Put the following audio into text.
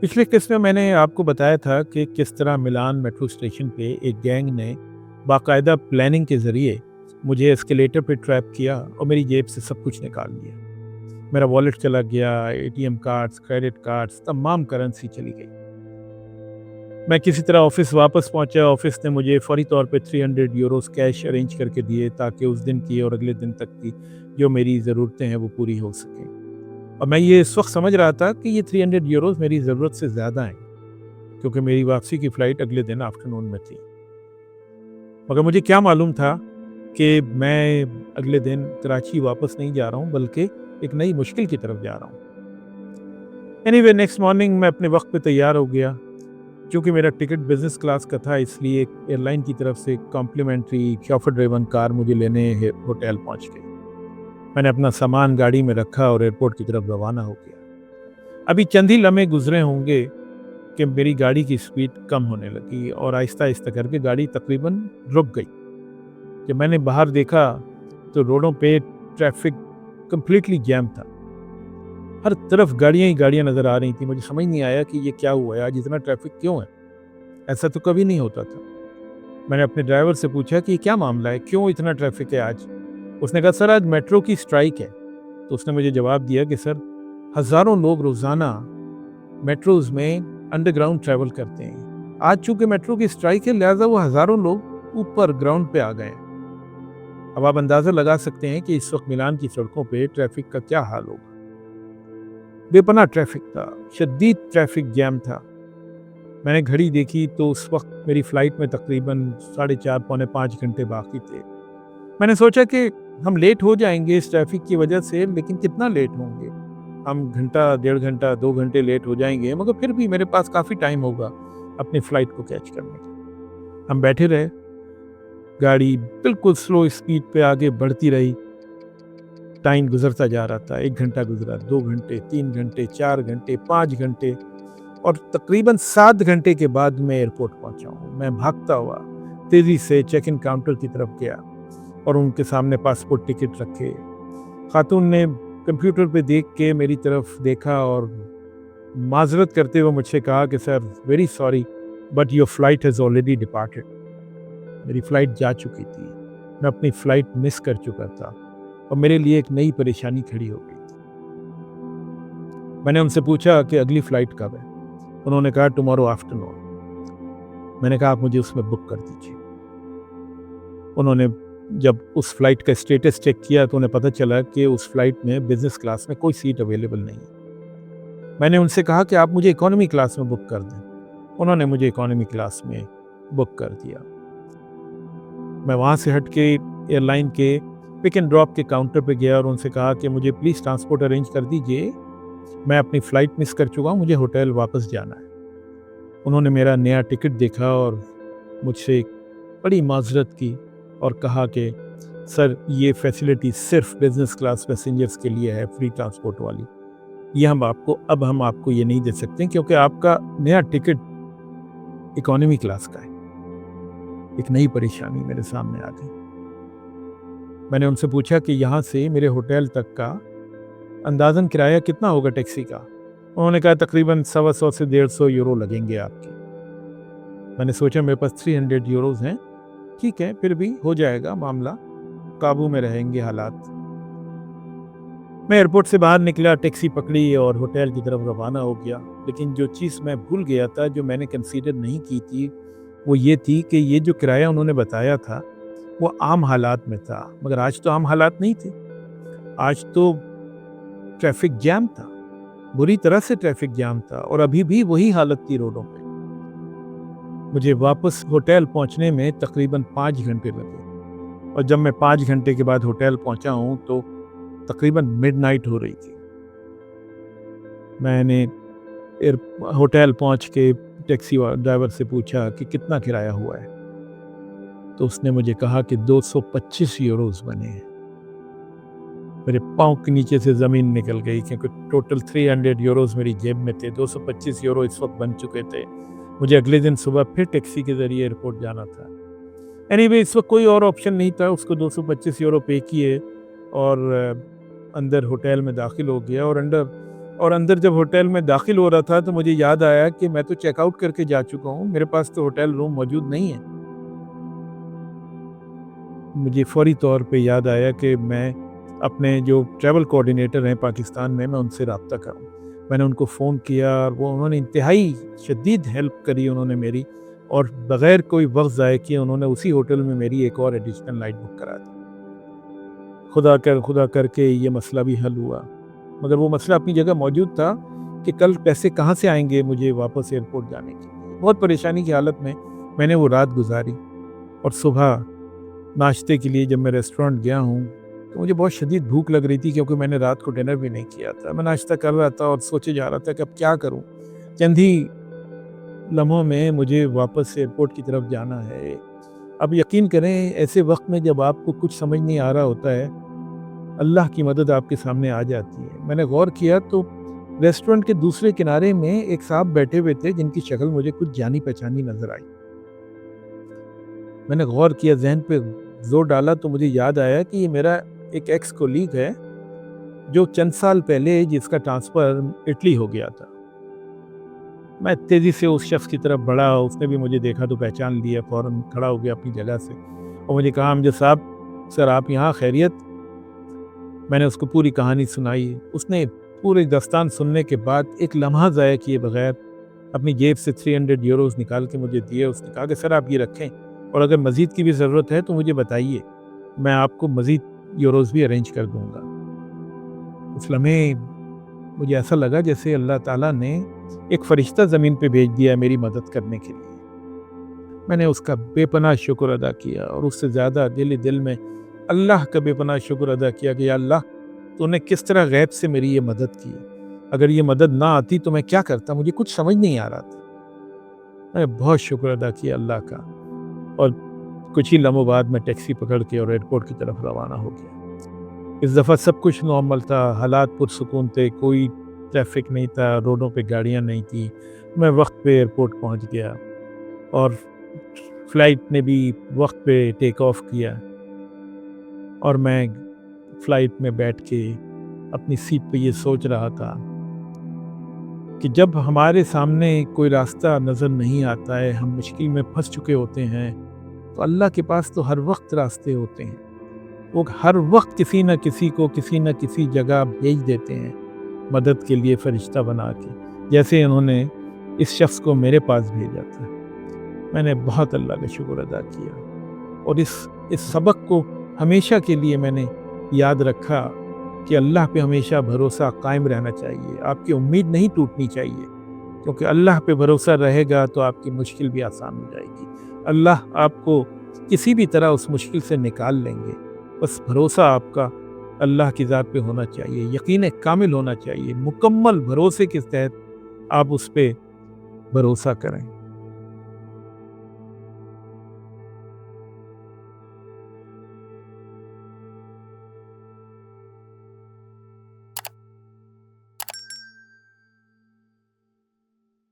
पिछले किस्त में मैंने आपको बताया था कि किस तरह मिलान मेट्रो स्टेशन पे एक गैंग ने बाकायदा प्लानिंग के ज़रिए मुझे एस्केलेटर पे ट्रैप किया और मेरी जेब से सब कुछ निकाल लिया। मेरा वॉलेट चला गया, एटीएम कार्ड्स, क्रेडिट कार्ड्स, तमाम करेंसी चली गई। मैं किसी तरह ऑफिस वापस पहुंचा। ऑफिस ने मुझे फौरी तौर पे 300 यूरोस कैश अरेंज करके दिए ताकि उस दिन की और अगले दिन तक की जो मेरी ज़रूरतें हैं वो पूरी हो सकें। और मैं ये इस वक्त समझ रहा था कि ये 300 यूरोस मेरी ज़रूरत से ज़्यादा हैं, क्योंकि मेरी वापसी की फ़्लाइट अगले दिन आफ्टरनून में थी। मगर मुझे क्या मालूम था कि मैं अगले दिन कराची वापस नहीं जा रहा हूँ, बल्कि एक नई मुश्किल की तरफ जा रहा हूँ। एनीवे, नेक्स्ट मॉर्निंग मैं अपने वक्त पे तैयार हो गया। चूँकि मेरा टिकट बिज़नेस क्लास का था, इसलिए एयरलाइन की तरफ से कॉम्प्लीमेंट्री शॉफर ड्राइवन कार मुझे लेने होटल पहुँच गई। मैंने अपना सामान गाड़ी में रखा और एयरपोर्ट की तरफ रवाना हो गया। अभी चंद ही लम्हे गुजरे होंगे कि मेरी गाड़ी की स्पीड कम होने लगी और आहिस्ता आहिस्ता करके गाड़ी तकरीबन रुक गई। जब मैंने बाहर देखा तो रोडों पे ट्रैफिक कम्प्लीटली जैम था। हर तरफ गाड़ियां ही गाड़ियां नज़र आ रही थी। मुझे समझ नहीं आया कि ये क्या हुआ है, आज इतना ट्रैफिक क्यों है। ऐसा तो कभी नहीं होता था। मैंने अपने ड्राइवर से पूछा कि क्या मामला है, क्यों इतना ट्रैफिक है आज। उसने कहा, सर आज मेट्रो की स्ट्राइक है। तो उसने मुझे जवाब दिया कि सर, हज़ारों लोग रोज़ाना मेट्रोज़ में अंडरग्राउंड ट्रैवल करते हैं। आज चूँकि मेट्रो की स्ट्राइक है, लिहाजा वो हज़ारों लोग ऊपर ग्राउंड पे आ गए हैं। अब आप अंदाज़ा लगा सकते हैं कि इस वक्त मिलान की सड़कों पे ट्रैफिक का क्या हाल होगा। बेपनाह ट्रैफिक था, शदीद ट्रैफिक जैम था। मैंने घड़ी देखी तो उस वक्त मेरी फ़्लाइट में तकरीबन 4.5 पौने 5 घंटे बाकी थे। मैंने सोचा कि हम लेट हो जाएंगे इस ट्रैफिक की वजह से, लेकिन कितना लेट होंगे। हम घंटा, डेढ़ घंटा, 2 घंटे लेट हो जाएंगे, मगर फिर भी मेरे पास काफ़ी टाइम होगा अपनी फ़्लाइट को कैच करने का। हम बैठे रहे, गाड़ी बिल्कुल स्लो स्पीड पे आगे बढ़ती रही। टाइम गुजरता जा रहा था। 1 घंटा गुजरा, 2 घंटे, 3 घंटे, 4 घंटे, 5 घंटे और तकरीबन 7 घंटे के बाद मैं एयरपोर्ट पहुंचा हूँ। मैं भागता हुआ तेज़ी से चेक इन काउंटर की तरफ गया और उनके सामने पासपोर्ट टिकट रखे। खातून ने कंप्यूटर पे देख के मेरी तरफ देखा और माजरत करते हुए मुझसे कहा कि sir, very sorry but your flight has already departed. मेरी फ़्लाइट जा चुकी थी। मैं अपनी फ़्लाइट मिस कर चुका था और मेरे लिए एक नई परेशानी खड़ी हो गई थी। मैंने उनसे पूछा कि अगली फ़्लाइट कब है। उन्होंने कहा टुमारो आफ्टरनून। मैंने कहा आप मुझे उसमें बुक कर दीजिए। उन्होंने जब उस फ़्लाइट का स्टेटस चेक किया तो उन्हें पता चला कि उस फ़्लाइट में बिज़नेस क्लास में कोई सीट अवेलेबल नहीं है। मैंने उनसे कहा कि आप मुझे इकोनॉमी क्लास में बुक कर दें। उन्होंने मुझे इकोनॉमी क्लास में बुक कर दिया। मैं वहाँ से हट के एयरलाइन के पिक एंड ड्रॉप के काउंटर पे गया और उनसे कहा कि मुझे प्लीज़ ट्रांसपोर्ट अरेंज कर दीजिए। मैं अपनी फ़्लाइट मिस कर चुका हूँ, मुझे होटल वापस जाना है। उन्होंने मेरा नया टिकट देखा और मुझसे बड़ी माज़रत की और कहा कि सर, ये फैसिलिटी सिर्फ बिज़नेस क्लास पैसेंजर्स के लिए है, फ्री ट्रांसपोर्ट वाली। ये हम आपको ये नहीं दे सकते क्योंकि आपका नया टिकट इकोनॉमी क्लास का है। एक नई परेशानी मेरे सामने आ गई। मैंने उनसे पूछा कि यहाँ से मेरे होटल तक का अंदाज़न किराया कितना होगा टैक्सी का। उन्होंने कहा तकरीबन 125 से 150 यूरो लगेंगे आपके। मैंने सोचा मेरे पास 300 यूरोज़ हैं, ठीक है, फिर भी हो जाएगा मामला, काबू में रहेंगे हालात। मैं एयरपोर्ट से बाहर निकला, टैक्सी पकड़ी और होटल की तरफ रवाना हो गया। लेकिन जो चीज़ मैं भूल गया था, जो मैंने कंसीडर नहीं की थी, वो ये थी कि ये जो किराया उन्होंने बताया था वो आम हालात में था, मगर आज तो आम हालात नहीं थे। आज तो ट्रैफिक जैम था, बुरी तरह से ट्रैफिक जैम था और अभी भी वही हालत थी रोडों पे। मुझे वापस होटल पहुंचने में तकरीबन 5 घंटे लगे और जब मैं 5 घंटे के बाद होटल पहुंचा हूं तो तकरीबन मिडनाइट हो रही थी। मैंने होटल पहुंच के टैक्सी ड्राइवर से पूछा कि कितना किराया हुआ है। तो उसने मुझे कहा कि 225 यूरोज़ बने हैं। मेरे पाँव के नीचे से ज़मीन निकल गई क्योंकि टोटल 300 यूरोज़ मेरी जेब में थे। 225 यूरो इस वक्त बन चुके थे। मुझे अगले दिन सुबह फिर टैक्सी के ज़रिए एयरपोर्ट जाना था। एनीवे, इस वक्त कोई और ऑप्शन नहीं था। उसको 225 यूरो पे किए और अंदर होटल में दाखिल हो गया और अंडर اور اندر جب ہوٹل میں داخل ہو رہا تھا تو مجھے یاد آیا کہ میں تو چیک آؤٹ کر کے جا چکا ہوں، میرے پاس تو ہوٹل روم موجود نہیں ہے۔ مجھے فوری طور پہ یاد آیا کہ میں اپنے جو ٹریول کوآرڈینیٹر ہیں پاکستان میں ان سے رابطہ کروں۔ میں نے ان کو فون کیا اور انہوں نے انتہائی شدید ہیلپ کری انہوں نے میری، اور بغیر کوئی وقت ضائع کیے انہوں نے اسی ہوٹل میں میری ایک اور ایڈیشنل نائٹ بک کرا دی۔ خدا کر کے یہ مسئلہ بھی حل ہوا، مگر وہ مسئلہ اپنی جگہ موجود تھا کہ کل پیسے کہاں سے آئیں گے مجھے واپس ایئرپورٹ جانے کے لیے۔ بہت پریشانی کی حالت میں نے وہ رات گزاری، اور صبح ناشتے کے لیے جب میں ریسٹورنٹ گیا ہوں تو مجھے بہت شدید بھوک لگ رہی تھی، کیونکہ میں نے رات کو ڈنر بھی نہیں کیا تھا۔ میں ناشتہ کر رہا تھا اور سوچے جا رہا تھا کہ اب کیا کروں، چند ہی لمحوں میں مجھے واپس ایئرپورٹ کی طرف جانا ہے۔ اب یقین کریں ایسے وقت میں جب آپ کو کچھ سمجھ نہیں آ رہا ہوتا ہے، اللہ کی مدد آپ کے سامنے آ جاتی ہے۔ میں نے غور کیا تو ریسٹورنٹ کے دوسرے کنارے میں ایک صاحب بیٹھے ہوئے تھے جن کی شکل مجھے کچھ جانی پہچانی نظر آئی۔ میں نے غور کیا، ذہن پہ زور ڈالا تو مجھے یاد آیا کہ یہ میرا ایک ایکس کولیگ ہے جو چند سال پہلے جس کا ٹرانسفر اٹلی ہو گیا تھا۔ میں تیزی سے اس شخص کی طرف بڑھا، اس نے بھی مجھے دیکھا تو پہچان لیا، فوراً کھڑا ہو گیا اپنی جگہ سے اور مجھے کہا، امجد صاحب سر آپ یہاں خیریت؟ میں نے اس کو پوری کہانی سنائی۔ اس نے پوری داستان سننے کے بعد ایک لمحہ ضائع کیے بغیر اپنی جیب سے 300 یوروز نکال کے مجھے دیے۔ اس نے کہا کہ سر آپ یہ رکھیں، اور اگر مزید کی بھی ضرورت ہے تو مجھے بتائیے، میں آپ کو مزید یوروز بھی ارینج کر دوں گا۔ اس لمحے مجھے ایسا لگا جیسے اللہ تعالیٰ نے ایک فرشتہ زمین پہ بھیج دیا میری مدد کرنے کے لیے۔ میں نے اس کا بے پناہ شکر ادا کیا، اور اس سے زیادہ دل میں اللہ کا بے پناہ شکر ادا کیا کہ یا اللہ تو نے کس طرح غیب سے میری یہ مدد کی، اگر یہ مدد نہ آتی تو میں کیا کرتا، مجھے کچھ سمجھ نہیں آ رہا تھا۔ میں نے بہت شکر ادا کیا اللہ کا، اور کچھ ہی لمحوں بعد میں ٹیکسی پکڑ کے اور ایئرپورٹ کی طرف روانہ ہو گیا۔ اس دفعہ سب کچھ نارمل تھا، حالات پرسکون تھے، کوئی ٹریفک نہیں تھا، روڈوں پہ گاڑیاں نہیں تھیں۔ میں وقت پہ ایئرپورٹ پہنچ گیا، اور فلائٹ نے بھی وقت پہ ٹیک آف کیا، اور میں فلائٹ میں بیٹھ کے اپنی سیٹ پہ یہ سوچ رہا تھا کہ جب ہمارے سامنے کوئی راستہ نظر نہیں آتا ہے، ہم مشکل میں پھنس چکے ہوتے ہیں، تو اللہ کے پاس تو ہر وقت راستے ہوتے ہیں۔ وہ ہر وقت کسی نہ کسی کو کسی نہ کسی جگہ بھیج دیتے ہیں مدد کے لیے فرشتہ بنا کے، جیسے انہوں نے اس شخص کو میرے پاس بھیجا تھا۔ میں نے بہت اللہ کا شکر ادا کیا، اور اس سبق کو ہمیشہ کے لیے میں نے یاد رکھا کہ اللہ پہ ہمیشہ بھروسہ قائم رہنا چاہیے، آپ کی امید نہیں ٹوٹنی چاہیے، کیونکہ اللہ پہ بھروسہ رہے گا تو آپ کی مشکل بھی آسان ہو جائے گی۔ اللہ آپ کو کسی بھی طرح اس مشکل سے نکال لیں گے، بس بھروسہ آپ کا اللہ کی ذات پہ ہونا چاہیے، یقین کامل ہونا چاہیے، مکمل بھروسے کے تحت آپ اس پہ بھروسہ کریں۔